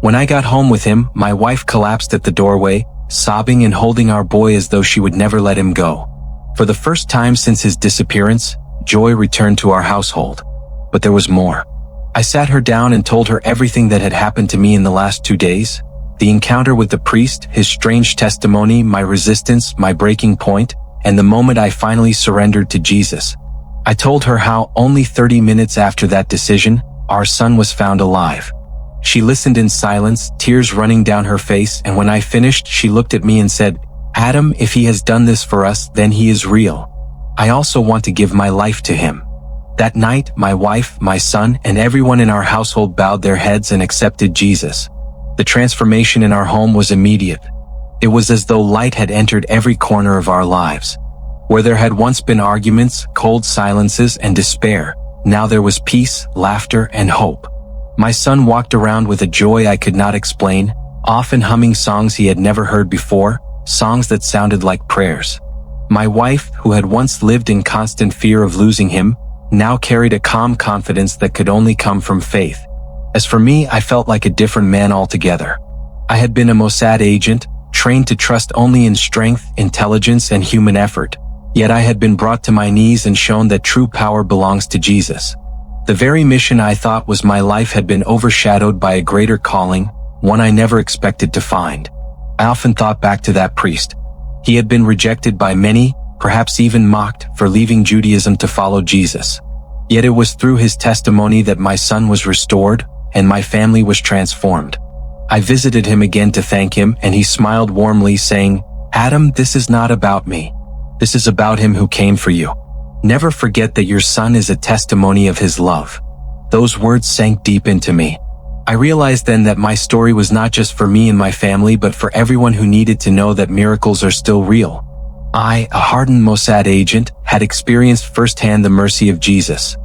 When I got home with him, my wife collapsed at the doorway, sobbing and holding our boy as though she would never let him go. For the first time since his disappearance, joy returned to our household. But there was more. I sat her down and told her everything that had happened to me in the last 2 days. The encounter with the priest, his strange testimony, my resistance, my breaking point, and the moment I finally surrendered to Jesus. I told her how, only 30 minutes after that decision, our son was found alive. She listened in silence, tears running down her face, and when I finished, she looked at me and said, "Adam, if he has done this for us, then he is real. I also want to give my life to him." That night, my wife, my son, and everyone in our household bowed their heads and accepted Jesus. The transformation in our home was immediate. It was as though light had entered every corner of our lives. Where there had once been arguments, cold silences, and despair, now there was peace, laughter, and hope. My son walked around with a joy I could not explain, often humming songs he had never heard before, songs that sounded like prayers. My wife, who had once lived in constant fear of losing him, now carried a calm confidence that could only come from faith. As for me, I felt like a different man altogether. I had been a Mossad agent, trained to trust only in strength, intelligence, and human effort. Yet I had been brought to my knees and shown that true power belongs to Jesus. The very mission I thought was my life had been overshadowed by a greater calling, one I never expected to find. I often thought back to that priest. He had been rejected by many, perhaps even mocked, for leaving Judaism to follow Jesus. Yet it was through his testimony that my son was restored, and my family was transformed. I visited him again to thank him, and he smiled warmly, saying, "Adam, this is not about me. This is about him who came for you. Never forget that your son is a testimony of his love." Those words sank deep into me. I realized then that my story was not just for me and my family, but for everyone who needed to know that miracles are still real. I, a hardened Mossad agent, had experienced firsthand the mercy of Jesus.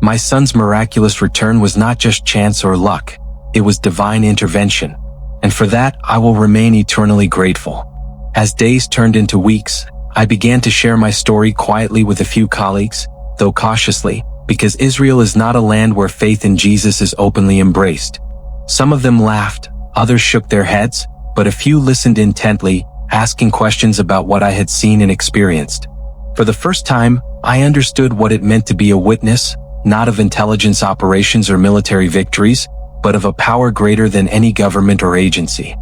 My son's miraculous return was not just chance or luck. It was divine intervention. And for that, I will remain eternally grateful. As days turned into weeks, I began to share my story quietly with a few colleagues, though cautiously, because Israel is not a land where faith in Jesus is openly embraced. Some of them laughed, others shook their heads, but a few listened intently, asking questions about what I had seen and experienced. For the first time, I understood what it meant to be a witness, not of intelligence operations or military victories, but of a power greater than any government or agency.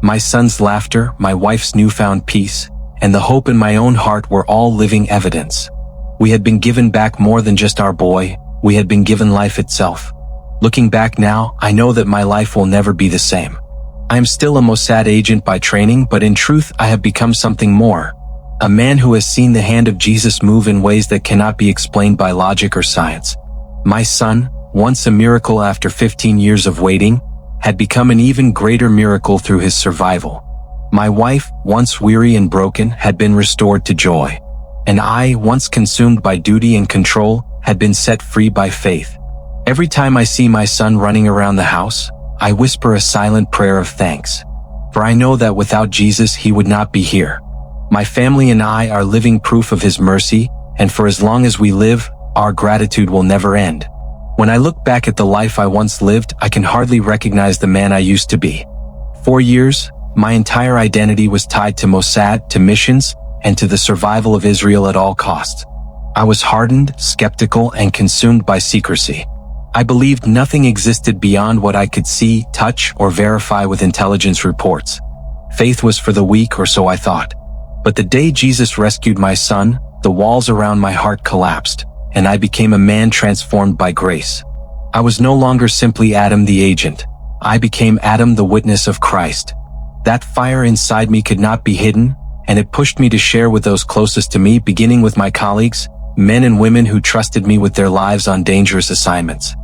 My son's laughter, my wife's newfound peace, and the hope in my own heart were all living evidence. We had been given back more than just our boy, we had been given life itself. Looking back now, I know that my life will never be the same. I am still a Mossad agent by training, but in truth I have become something more. A man who has seen the hand of Jesus move in ways that cannot be explained by logic or science. My son, once a miracle after 15 years of waiting, had become an even greater miracle through his survival. My wife, once weary and broken, had been restored to joy. And I, once consumed by duty and control, had been set free by faith. Every time I see my son running around the house, I whisper a silent prayer of thanks. For I know that without Jesus he would not be here. My family and I are living proof of his mercy, and for as long as we live, our gratitude will never end. When I look back at the life I once lived, I can hardly recognize the man I used to be. 4 years, my entire identity was tied to Mossad, to missions, and to the survival of Israel at all costs. I was hardened, skeptical, and consumed by secrecy. I believed nothing existed beyond what I could see, touch, or verify with intelligence reports. Faith was for the weak, or so I thought. But the day Jesus rescued my son, the walls around my heart collapsed, and I became a man transformed by grace. I was no longer simply Adam the agent. I became Adam the witness of Christ. That fire inside me could not be hidden, and it pushed me to share with those closest to me, beginning with my colleagues, men and women who trusted me with their lives on dangerous assignments.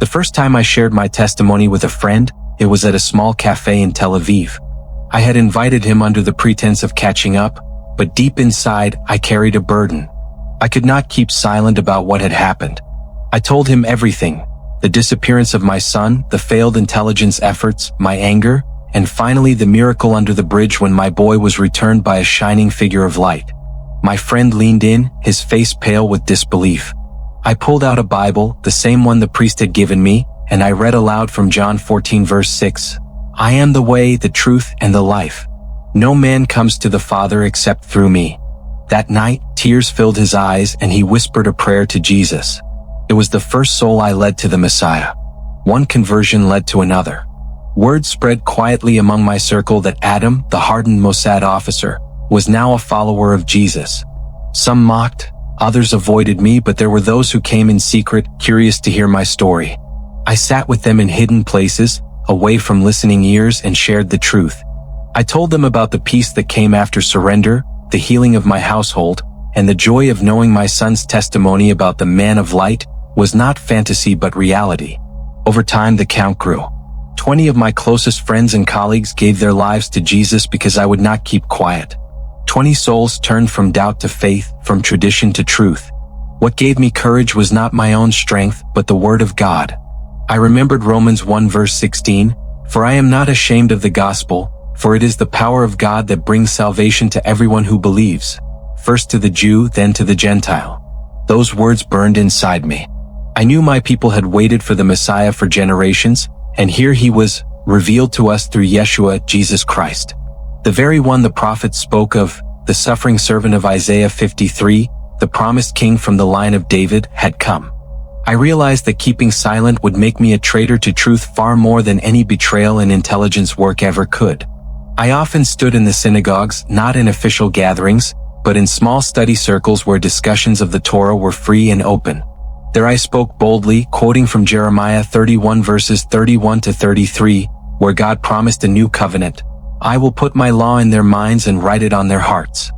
The first time I shared my testimony with a friend, it was at a small cafe in Tel Aviv. I had invited him under the pretense of catching up, but deep inside, I carried a burden. I could not keep silent about what had happened. I told him everything: the disappearance of my son, the failed intelligence efforts, my anger, and finally the miracle under the bridge when my boy was returned by a shining figure of light. My friend leaned in, his face pale with disbelief. I pulled out a Bible, the same one the priest had given me, and I read aloud from John 14 verse 6. "I am the way, the truth, and the life. No man comes to the Father except through me." That night, tears filled his eyes and he whispered a prayer to Jesus. It was the first soul I led to the Messiah. One conversion led to another. Word spread quietly among my circle that Adam, the hardened Mossad officer, was now a follower of Jesus. Some mocked, others avoided me, but there were those who came in secret, curious to hear my story. I sat with them in hidden places, away from listening ears, and shared the truth. I told them about the peace that came after surrender, the healing of my household, and the joy of knowing my son's testimony about the man of light was not fantasy but reality. Over time, the count grew. 20 of my closest friends and colleagues gave their lives to Jesus because I would not keep quiet. 20 souls turned from doubt to faith, from tradition to truth. What gave me courage was not my own strength, but the Word of God. I remembered Romans 1 verse 16, "For I am not ashamed of the gospel, for it is the power of God that brings salvation to everyone who believes, first to the Jew, then to the Gentile." Those words burned inside me. I knew my people had waited for the Messiah for generations, and here he was, revealed to us through Yeshua, Jesus Christ. The very one the prophets spoke of, the suffering servant of Isaiah 53, the promised king from the line of David, had come. I realized that keeping silent would make me a traitor to truth far more than any betrayal and intelligence work ever could. I often stood in the synagogues, not in official gatherings, but in small study circles where discussions of the Torah were free and open. There I spoke boldly, quoting from Jeremiah 31 verses 31 to 33, where God promised a new covenant. "I will put my law in their minds and write it on their hearts.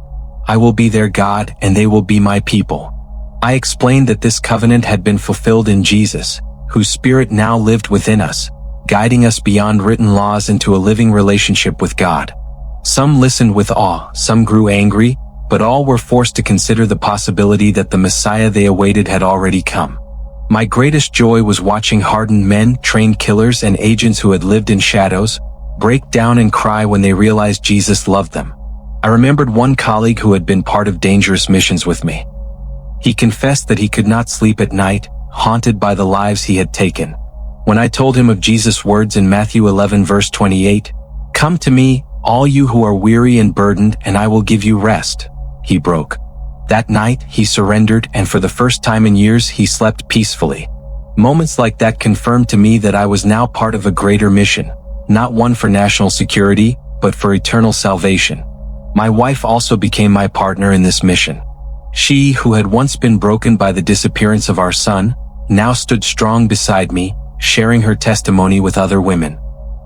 I will be their God, and they will be my people." I explained that this covenant had been fulfilled in Jesus, whose Spirit now lived within us, guiding us beyond written laws into a living relationship with God. Some listened with awe, some grew angry, but all were forced to consider the possibility that the Messiah they awaited had already come. My greatest joy was watching hardened men, trained killers, and agents who had lived in shadows break down and cry when they realized Jesus loved them. I remembered one colleague who had been part of dangerous missions with me. He confessed that he could not sleep at night, haunted by the lives he had taken. When I told him of Jesus' words in Matthew 11 verse 28, "Come to me, all you who are weary and burdened, and I will give you rest," he broke. That night, he surrendered, and for the first time in years, he slept peacefully. Moments like that confirmed to me that I was now part of a greater mission, not one for national security, but for eternal salvation. My wife also became my partner in this mission. She, who had once been broken by the disappearance of our son, now stood strong beside me, sharing her testimony with other women.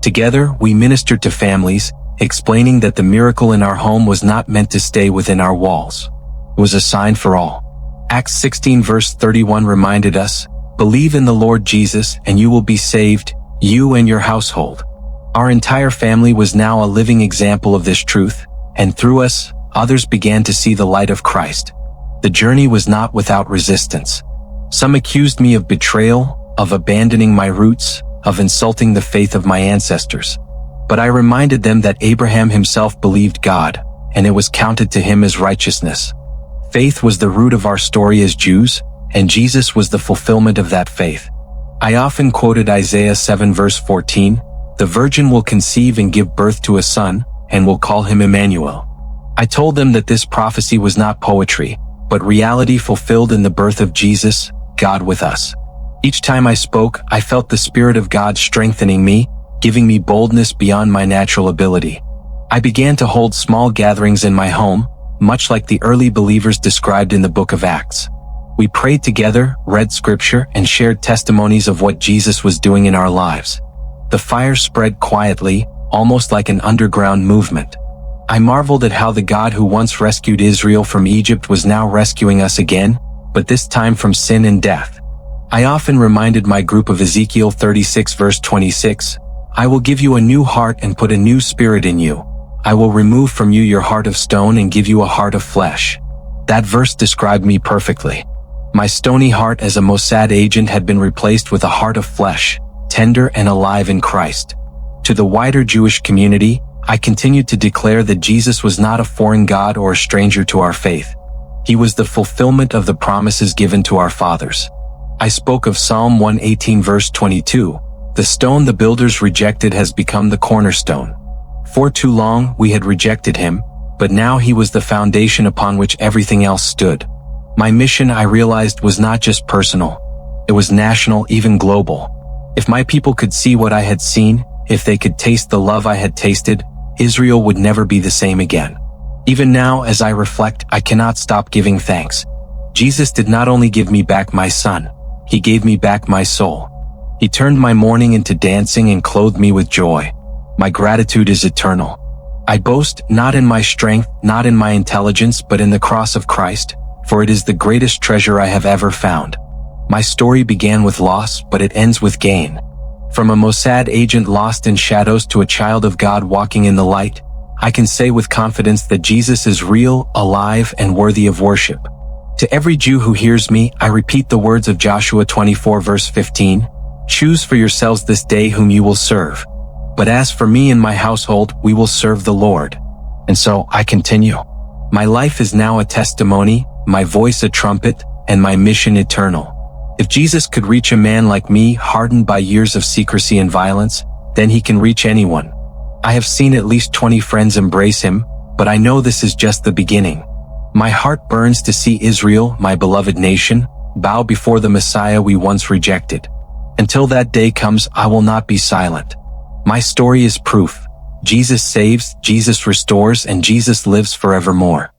Together, we ministered to families, explaining that the miracle in our home was not meant to stay within our walls. It was a sign for all. Acts 16 verse 31 reminded us, "Believe in the Lord Jesus, and you will be saved, you and your household." Our entire family was now a living example of this truth, and through us, others began to see the light of Christ. The journey was not without resistance. Some accused me of betrayal, of abandoning my roots, of insulting the faith of my ancestors. But I reminded them that Abraham himself believed God, and it was counted to him as righteousness. Faith was the root of our story as Jews, and Jesus was the fulfillment of that faith. I often quoted Isaiah 7 verse 14, "The virgin will conceive and give birth to a son, and will call him Emmanuel." I told them that this prophecy was not poetry, but reality fulfilled in the birth of Jesus, God with us. Each time I spoke, I felt the Spirit of God strengthening me, giving me boldness beyond my natural ability. I began to hold small gatherings in my home, much like the early believers described in the book of Acts. We prayed together, read scripture, and shared testimonies of what Jesus was doing in our lives. The fire spread quietly, almost like an underground movement. I marveled at how the God who once rescued Israel from Egypt was now rescuing us again, but this time from sin and death. I often reminded my group of Ezekiel 36 verse 26, "I will give you a new heart and put a new spirit in you. I will remove from you your heart of stone and give you a heart of flesh." That verse described me perfectly. My stony heart as a Mossad agent had been replaced with a heart of flesh, tender and alive in Christ. To the wider Jewish community, I continued to declare that Jesus was not a foreign God or a stranger to our faith. He was the fulfillment of the promises given to our fathers. I spoke of Psalm 118 verse 22, "The stone the builders rejected has become the cornerstone." For too long, we had rejected him, but now he was the foundation upon which everything else stood. My mission, I realized, was not just personal. It was national, even global. If my people could see what I had seen, if they could taste the love I had tasted, Israel would never be the same again. Even now, as I reflect, I cannot stop giving thanks. Jesus did not only give me back my son, he gave me back my soul. He turned my mourning into dancing and clothed me with joy. My gratitude is eternal. I boast not in my strength, not in my intelligence, but in the cross of Christ, for it is the greatest treasure I have ever found. My story began with loss, but it ends with gain. From a Mossad agent lost in shadows to a child of God walking in the light, I can say with confidence that Jesus is real, alive, and worthy of worship. To every Jew who hears me, I repeat the words of Joshua 24 verse 15, "Choose for yourselves this day whom you will serve. But as for me and my household, we will serve the Lord." And so I continue. My life is now a testimony, my voice a trumpet, and my mission eternal. If Jesus could reach a man like me, hardened by years of secrecy and violence, then he can reach anyone. I have seen at least 20 friends embrace him, but I know this is just the beginning. My heart burns to see Israel, my beloved nation, bow before the Messiah we once rejected. Until that day comes, I will not be silent. My story is proof. Jesus saves, Jesus restores, and Jesus lives forevermore.